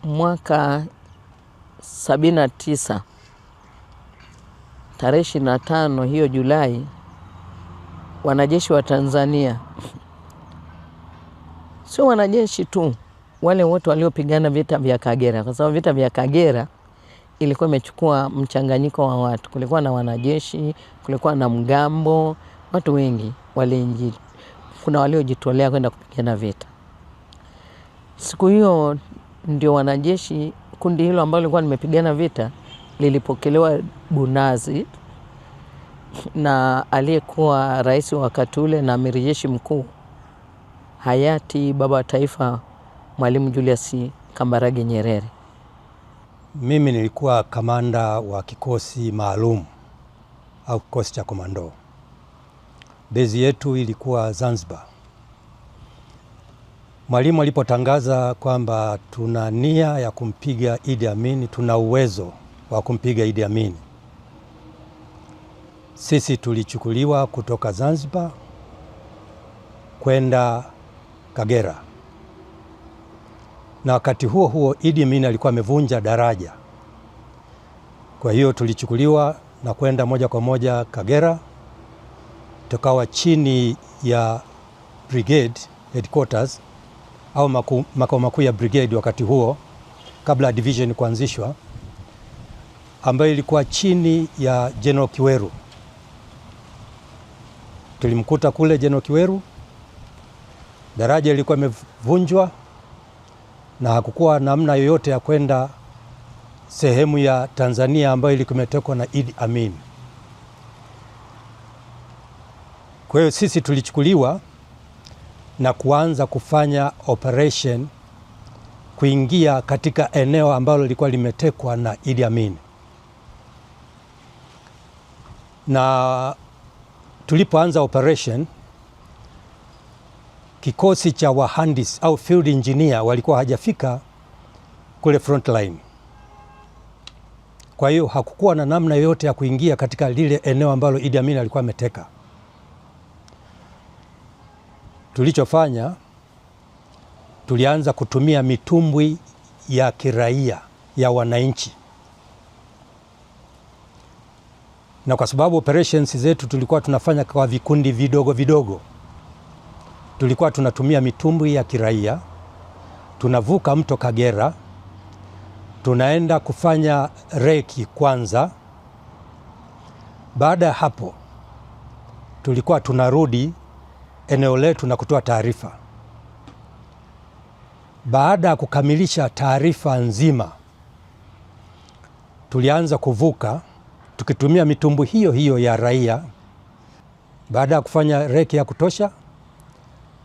mwaka 79 tarehe 25 hiyo Julai, wanajeshi wa Tanzania, sio wanajeshi tu, wale wote waliopigana vita vya Kagera, kwa sababu vita vya Kagera ilikuwa imechukua mchanganyiko wa watu. Kulikuwa na wanajeshi, kulikuwa na mgambo, watu wengi waliingia. Kuna waliojitolea kwenda kupigana vita. Siku hiyo ndio wanajeshi, kundi hilo ambalo lilikuwa limepigana vita lilipokelewa Bunazi na aliyekuwa rais wakati ule na amiri jeshi mkuu hayati baba wa taifa Mwalimu Julius Kambarage Nyerere. Mimi nilikuwa kamanda wa kikosi maalum au kikosi cha komando. Bezi yetu ilikuwa Zanzibar. Mwalimu alipotangaza kwamba tuna nia ya kumpiga Idi Amin, tuna uwezo wa kumpiga Idi Amin, sisi tulichukuliwa kutoka Zanzibar kwenda Kagera. Na wakati huo huo Idi Amin alikuwa amevunja daraja. Kwa hiyo tulichukuliwa na kwenda moja kwa moja Kagera. Tukawa chini ya brigade headquarters au makao makuu ya brigade wakati huo, kabla division kuanzishwa, ambayo ilikuwa chini ya General Kiweru. Tulimkuta kule General Kiweru, daraja ilikuwa imevunjwa na hakukuwa namna yoyote ya kwenda sehemu ya Tanzania ambayo ilikuwa imetekwa na Idi Amin. Kwa hiyo sisi tulichukuliwa na kuanza kufanya operation kuingia katika eneo ambalo lilikuwa limetekwa na Idi Amin. Na tulipoanza operation, kikosi cha wahandisi au field engineer walikuwa hajafika kule front line. Kwa hiyo hakukuwa na namna yoyote ya kuingia katika lile eneo ambalo Idi Amin alikuwa ameteka. Tulichofanya, tulianza kutumia mitumbwi ya kiraia ya wananchi. Na kwa sababu operations zetu tulikuwa tunafanya kwa vikundi vidogo vidogo, tulikuwa tunatumia mitumbwi ya kiraia. Tunavuka mto Kagera, tunaenda kufanya reki kwanza. Baada ya hapo tulikuwa tunarudi eneo letu na kutoa taarifa. Baada ya kukamilisha taarifa nzima, tulianza kuvuka tukitumia mitumbwi hiyo hiyo ya raia. Baada ya kufanya reki ya kutosha,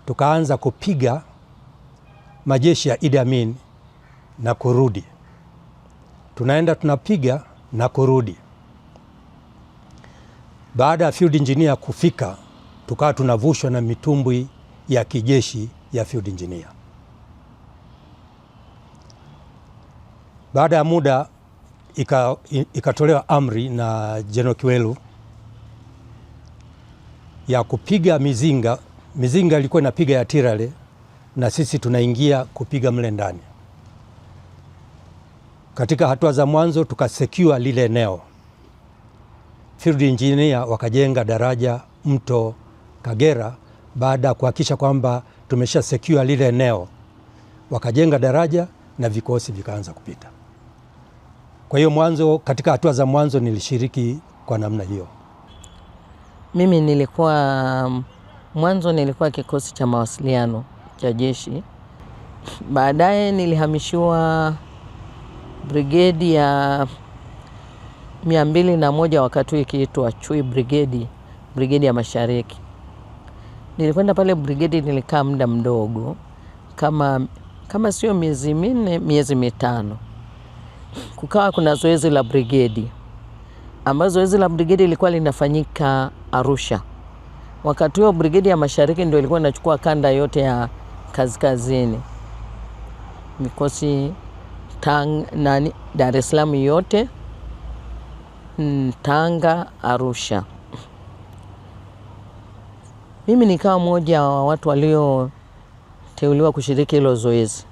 tukaanza kupiga majeshi ya Idi Amin na kurudi. Tunaenda tunapiga na kurudi. Baada ya field engineer kufika, tukawa tunavushwa na mitumbwi ya kijeshi ya field engineer. Baada ya muda ikatolewa amri na General Kiweru ya kupiga mizinga. Mizinga ilikuwa inapiga ya tirale na sisi tunaingia kupiga mle ndani. Katika hatua za mwanzo tukasecure lile eneo. Field engineer wakajenga daraja mto Kagera. Baada ya kuhakikisha kwamba tumesha secure lile eneo, wakajenga daraja na vikosi vikaanza kupita. Kwa hiyo mwanzo, katika hatua za mwanzo nilishiriki kwa namna hiyo. Mimi nilikuwa kikosi cha mawasiliano cha jeshi. Baadaye nilihamishiwa brigade ya 201 wakati ikiitwa Chui brigade ya Mashariki. Nilikwenda pale brigade, nilikaa muda mdogo kama sio miezi 4, miezi 5. Kukawa kuna zoezi la brigade, ambazo zoezi la brigade ilikuwa linafanyika Arusha. Wakati huo brigade ya Mashariki ndio ilikuwa inachukua kanda yote ya kaskazini, mikosi Dar es Salaam yote, Tanga, Arusha. Mimi nikawa mmoja wa watu walioteuliwa kushiriki hilo zoezi.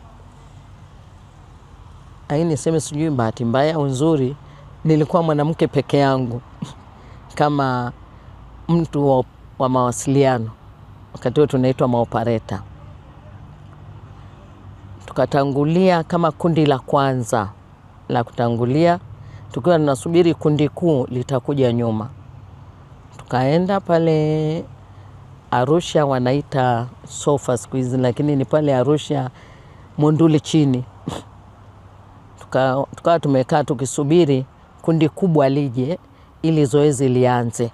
lakini niseme sijui bahati mbaya au nzuri, nilikuwa mwanamke peke yangu kama mtu wa mawasiliano. Wakati huo tunaitwa maopareta. Tukatangulia kama kundi la kwanza la kutangulia, tukiwa tunasubiri kundi kuu litakuja nyuma. Tukaenda pale Arusha, wanaita Sofa siku hizi, lakini ni pale Arusha Monduli chini. Tukawa tumekaa tukisubiri kundi kubwa lije ili zoezi lianze.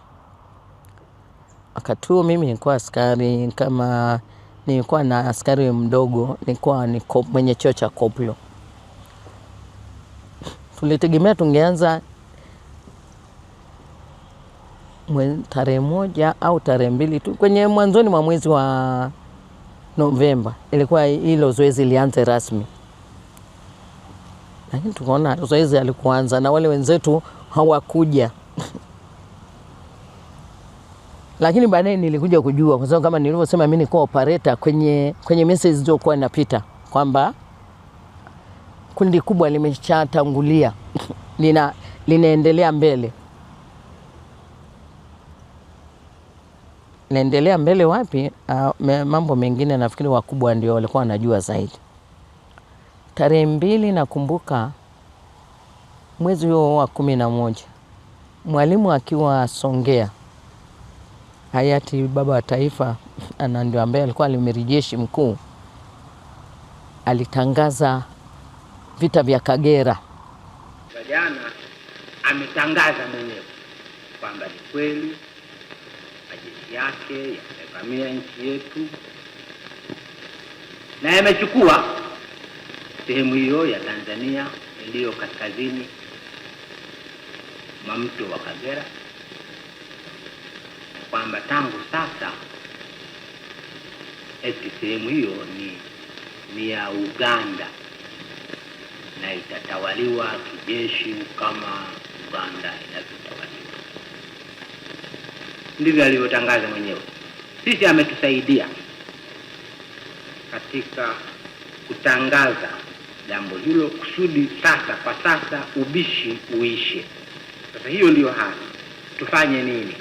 Wakati huo mimi nilikuwa askari, kama nilikuwa na askari mdogo, nilikuwa ni mwenye cheo cha koplo. Tulitegemea tungeanza tarehe 1 au tarehe 2 tu, kwenye mwanzoni mwa mwezi wa Novemba ilikuwa hilo zoezi lianze rasmi. Lakini tukaona zoezi alikuanza na wale wenzetu hawakuja. Lakini baadaye nilikuja kujua, kwa sababu kama nilivyosema mimi niko operator, kwenye message zilizokuwa inapita kwamba kundi kubwa limeshatangulia linaendelea mbele. Naendelea mbele wapi? Mambo mengine nafikiri wakubwa ndio walikuwa wanajua zaidi. Tarehe 2 nakumbuka mwezi huo wa 11, Mwalimu akiwa Songea, hayati baba wa taifa, ndio ambaye alikuwa Amiri Jeshi Mkuu, alitangaza vita vya Kagera. Jana ametangaza mwenyewe kwamba ni kweli majeshi yake yamevamia nchi yetu na yamechukua sehemu hiyo ya Tanzania iliyo kaskazini mwa mto wa Kagera, kwamba tangu sasa eti sehemu hiyo ni ya Uganda na itatawaliwa kijeshi kama Uganda inavyotawaliwa. Ndivyo alivyotangaza mwenyewe. Sisi ametusaidia katika kutangaza jambo hilo kusudi sasa, kwa sasa ubishi uishe. Sasa hiyo ndio hali. Tufanye nini?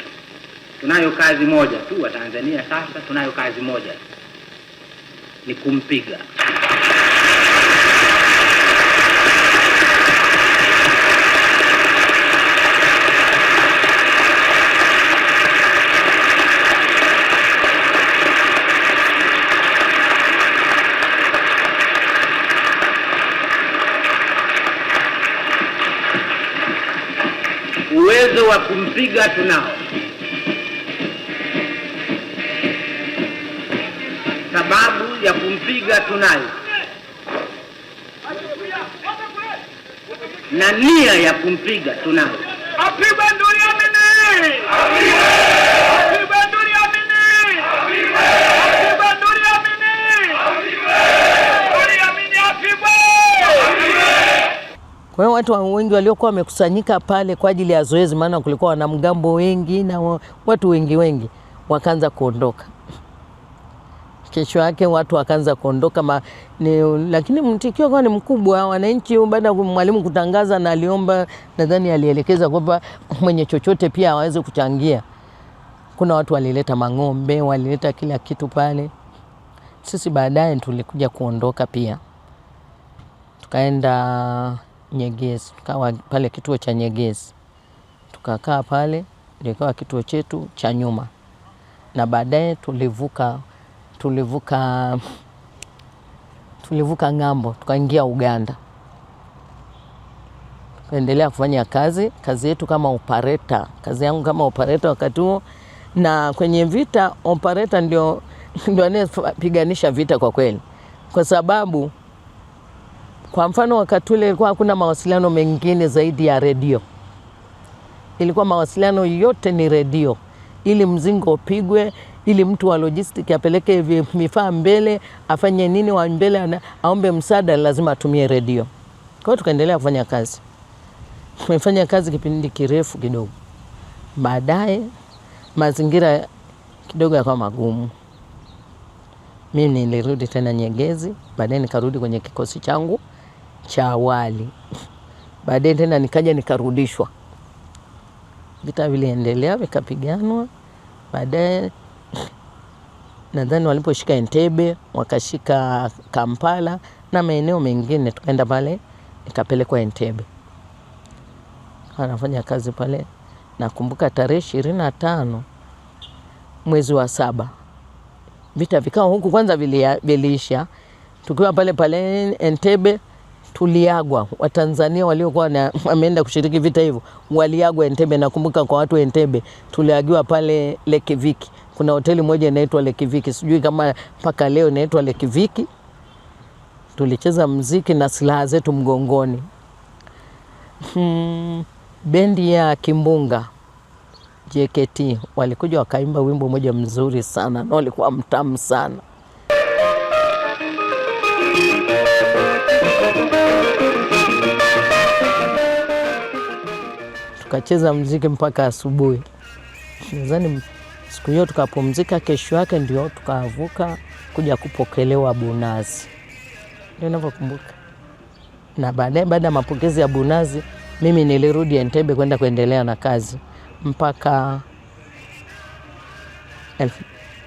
Tunayo kazi moja tu wa Tanzania sasa, tunayo kazi moja, ni kumpiga. Uwezo wa kumpiga tunao. Sababu ya kumpiga tunayo. Na nia ya kumpiga tunayo. Apigwe nduri amini! Apigwe nduri amini! Apigwe nduri amini! Nduri amini apigwe! Kwa hiyo watu wengi waliokuwa wamekusanyika pale kwa ajili ya zoezi, maana kulikuwa wanamgambo wengi na watu wengi wakaanza kuondoka. Kesho yake watu wakaanza kuondoka, lakini mtikio kwa ni mkubwa. Wananchi baada ya Mwalimu kutangaza, na aliomba, nadhani alielekeza kwamba mwenye chochote pia aweze kuchangia. Kuna watu walileta mang'ombe, walileta kila kitu pale. Sisi baadaye tulikuja kuondoka pia. Tukaenda Nyegezi, tukawa pale kituo cha Nyegezi. Tukakaa pale, ilikuwa kituo chetu cha nyuma. Na baadaye tulivuka ng'ambo, tukaingia Uganda. Tukaendelea kufanya kazi yetu kama operator. Kazi yangu kama operator wakati huo, na kwenye vita operator ndio anayepiganisha vita kwa kweli. Kwa sababu kwa mfano wakati ule ilikuwa hakuna mawasiliano mengine zaidi ya redio. Ilikuwa mawasiliano yote ni redio. Ili mzingo upigwe, ili mtu wa logistic apeleke vifaa mbele, afanye nini wa mbele, aombe msaada, lazima atumie redio. Kwa hiyo tukaendelea kufanya kazi. Tumefanya kazi kipindi kirefu kidogo. Baadaye mazingira kidogo yakawa magumu. Mimi nilirudi tena Nyegezi, baadaye nikarudi kwenye kikosi changu cha awali. Baadaye tena nikaja nikarudishwa. Vita viliendelea vikapiganwa. Baadaye nadhani waliposhika Entebbe, wakashika Kampala na maeneo mengine, tukaenda pale nikapelekwa Entebbe. Anafanya kazi pale. Nakumbuka tarehe 25 mwezi wa 7. Vita vikao huku kwanza viliisha. Tukiwa pale pale Entebbe tuliagwa. Watanzania waliokuwa wameenda kushiriki vita hivyo waliagwa Entebbe. Nakumbuka kwa watu Entebbe tuliagiwa pale Lake Viki. Kuna hoteli moja inaitwa Lake Viki. Sijui kama mpaka leo inaitwa Lake Viki. Tulicheza muziki na silaha zetu mgongoni. Bendi ya Kimbunga JKT walikuja wakaimba wimbo moja mzuri sana na walikuwa mtamu sana. Tukacheza muziki mpaka asubuhi. Nadhani siku hiyo tukapumzika, kesho yake ndio tukavuka kuja kupokelewa Bunazi. Ndio ninavyokumbuka. Na baadaye baada ya mapokezi ya Bunazi mimi nilirudi Entebbe kwenda kuendelea na kazi mpaka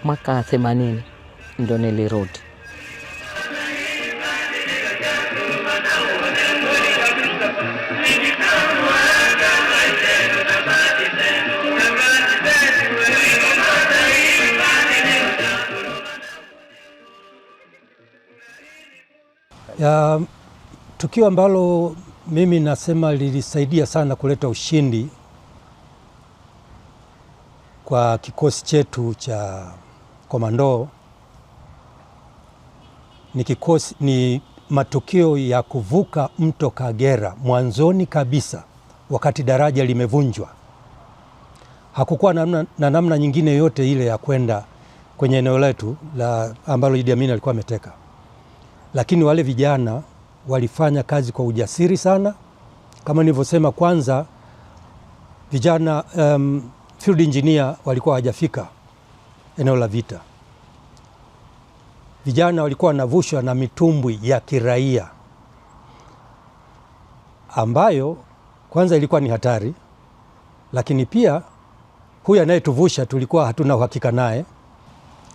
mwaka 80 ndio nilirudi. Tukio ambalo mimi nasema lilisaidia sana kuleta ushindi kwa kikosi chetu cha komando ni matukio ya kuvuka mto Kagera mwanzoni kabisa, wakati daraja limevunjwa. Hakukuwa na namna nyingine yote ile ya kwenda kwenye eneo letu ambalo Idi Amin alikuwa ameteka, lakini wale vijana walifanya kazi kwa ujasiri sana. Kama nilivyosema, kwanza vijana field engineer walikuwa hawajafika eneo la vita. Vijana walikuwa wanavushwa na mitumbwi ya kiraia ambayo kwanza ilikuwa ni hatari, lakini pia huyu anayetuvusha tulikuwa hatuna uhakika naye.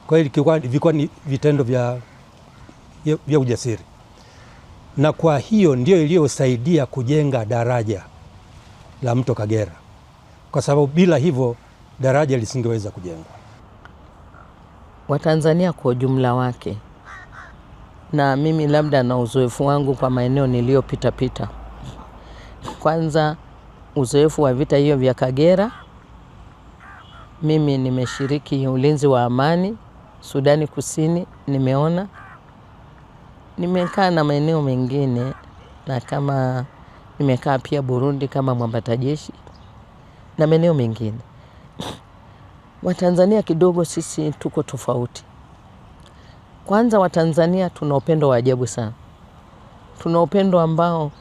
Kwa hiyo ilikuwa ni vitendo vya ujasiri, na kwa hiyo ndio iliyosaidia kujenga daraja la mto Kagera, kwa sababu bila hivyo daraja lisingeweza kujengwa. Watanzania kwa ujumla wake, na mimi labda na uzoefu wangu kwa maeneo niliyopita. Kwanza uzoefu wa vita hiyo vya Kagera, mimi nimeshiriki ulinzi wa amani Sudani Kusini, nimeona. Nimekaa na maeneo mengine, na kama nimekaa pia Burundi kama mwambata jeshi na maeneo mengine. Watanzania kidogo sisi tuko tofauti. Kwanza Watanzania tuna upendo wa ajabu sana. Tuna upendo ambao,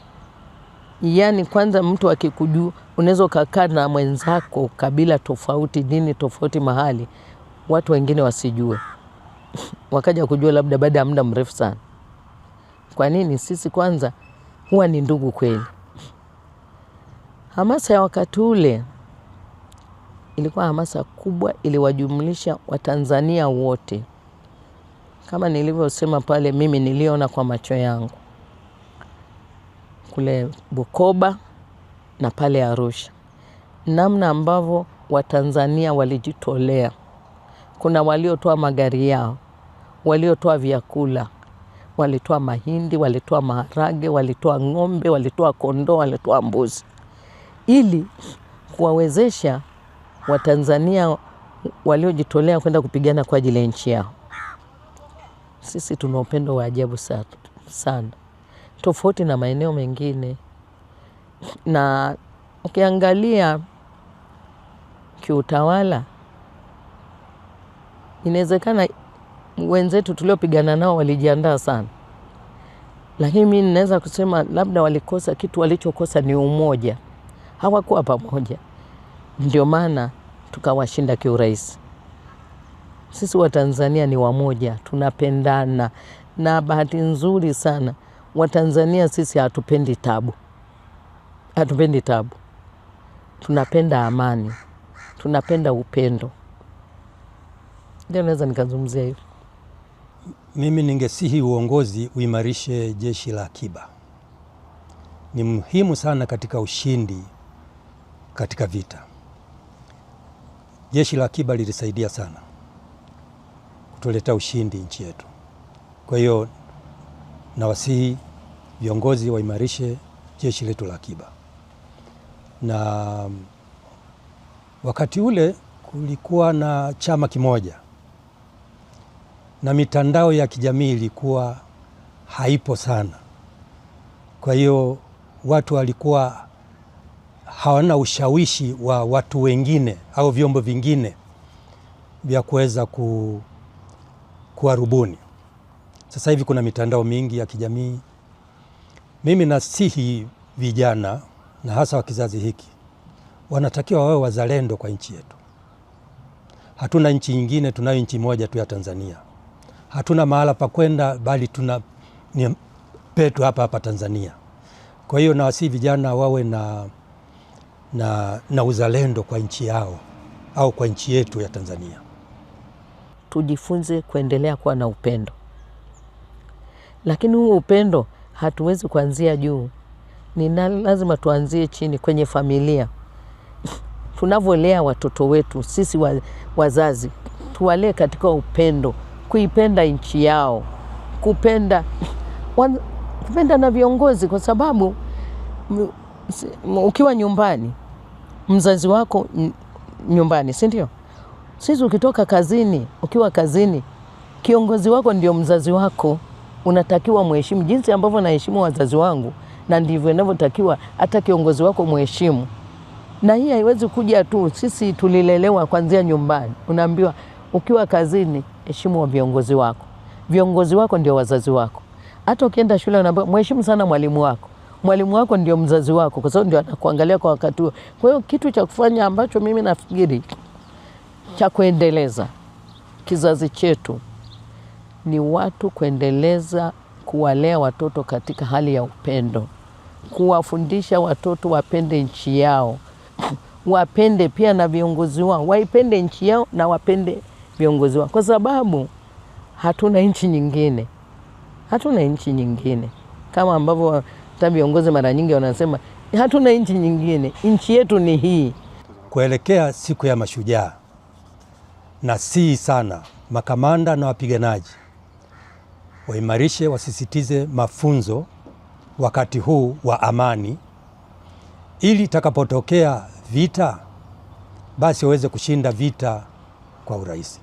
yani kwanza mtu akikujua, unaweza kukaa na mwenzako kabila tofauti, dini tofauti mahali, watu wengine wasijue. Wakaja kujua labda baada ya muda mrefu sana. Kwa nini? Sisi kwanza huwa ni ndugu kweli. Hamasa ya wakati ule ilikuwa hamasa kubwa, iliwajumlisha Watanzania wote. Kama nilivyosema pale, mimi niliona kwa macho yangu kule Bukoba na pale Arusha, namna ambavyo Watanzania walijitolea. Kuna waliotoa magari yao, waliotoa vyakula, walitoa mahindi, walitoa maharage, walitoa ng'ombe, walitoa kondoo, walitoa mbuzi, ili kuwawezesha Watanzania waliojitolea kwenda kupigana kwa ajili ya nchi yao. Sisi tuna upendo wa ajabu sana, tofauti na maeneo mengine. Na ukiangalia kiutawala, inawezekana wenzetu tuliopigana nao walijiandaa sana, lakini mimi ninaweza kusema labda walikosa kitu. Walichokosa ni umoja, hawakuwa pamoja, ndio maana tukawashinda kiurahisi. Sisi Watanzania ni wamoja, tunapendana, na bahati nzuri sana Watanzania sisi hatupendi tabu. Hatupendi tabu. Tunapenda amani. Tunapenda upendo. Ndio naweza nikazungumzia hiyo. Mimi ningesihi uongozi uimarishe jeshi la akiba. Ni muhimu sana katika ushindi katika vita. Jeshi la akiba lilisaidia sana kutuleta ushindi nchi yetu. Kwa hiyo nawasihi viongozi waimarishe jeshi letu la akiba. Na wakati ule kulikuwa na chama kimoja na mitandao ya kijamii ilikuwa haipo sana. Kwa hiyo watu walikuwa hawana ushawishi wa watu wengine au vyombo vingine vya kuweza kuwarubuni. Sasa hivi kuna mitandao mingi ya kijamii. Mimi nasihi vijana na hasa wa kizazi hiki wanatakiwa wawe wazalendo kwa nchi yetu. Hatuna nchi nyingine, tunayo nchi moja tu ya Tanzania. Hatuna mahala pa kwenda, bali tuna ni petu hapa Tanzania. Kwa hiyo nawasihi vijana wawe na uzalendo kwa nchi yao au kwa nchi yetu ya Tanzania. Tujifunze kuendelea kuwa na upendo. Lakini huo upendo hatuwezi kuanzia juu. Lazima tuanzie chini kwenye familia. Tunavyolea watoto wetu, sisi wazazi, tuwalee katika upendo, kuipenda nchi yao, kupenda na viongozi, kwa sababu ukiwa nyumbani, mzazi wako nyumbani, si ndio? Sisi ukitoka kazini, ukiwa kazini, kiongozi wako ndio mzazi wako. Unatakiwa mheshimu jinsi ambavyo naheshimu wazazi wangu, na ndivyo inavyotakiwa hata kiongozi wako mheshimu. Na hii haiwezi kuja tu, sisi tulilelewa kuanzia nyumbani. Unaambiwa ukiwa kazini, heshimu wa viongozi wako. Viongozi wako ndio wazazi wako. Hata ukienda shule unaambiwa mheshimu sana mwalimu wako. Mwalimu wako ndio mzazi wako, kwa sababu ndio anakuangalia kwa wakati huo. Kwa hiyo kitu cha kufanya ambacho mimi nafikiri cha kuendeleza kizazi chetu ni watu kuendeleza kuwalea watoto katika hali ya upendo. Kuwafundisha watoto wapende nchi yao. Wapende pia na viongozi wao. Waipende nchi yao na wapende viongozi wao. Kwa sababu hatuna nchi nyingine. Hatuna nchi nyingine. Kama ambavyo hata viongozi mara nyingi wanasema hatuna nchi nyingine. Nchi yetu ni hii. Kuelekea siku ya Mashujaa, nasihi sana makamanda na wapiganaji waimarishe, wasisitize mafunzo wakati huu wa amani, ili itakapotokea vita basi waweze kushinda vita kwa urahisi.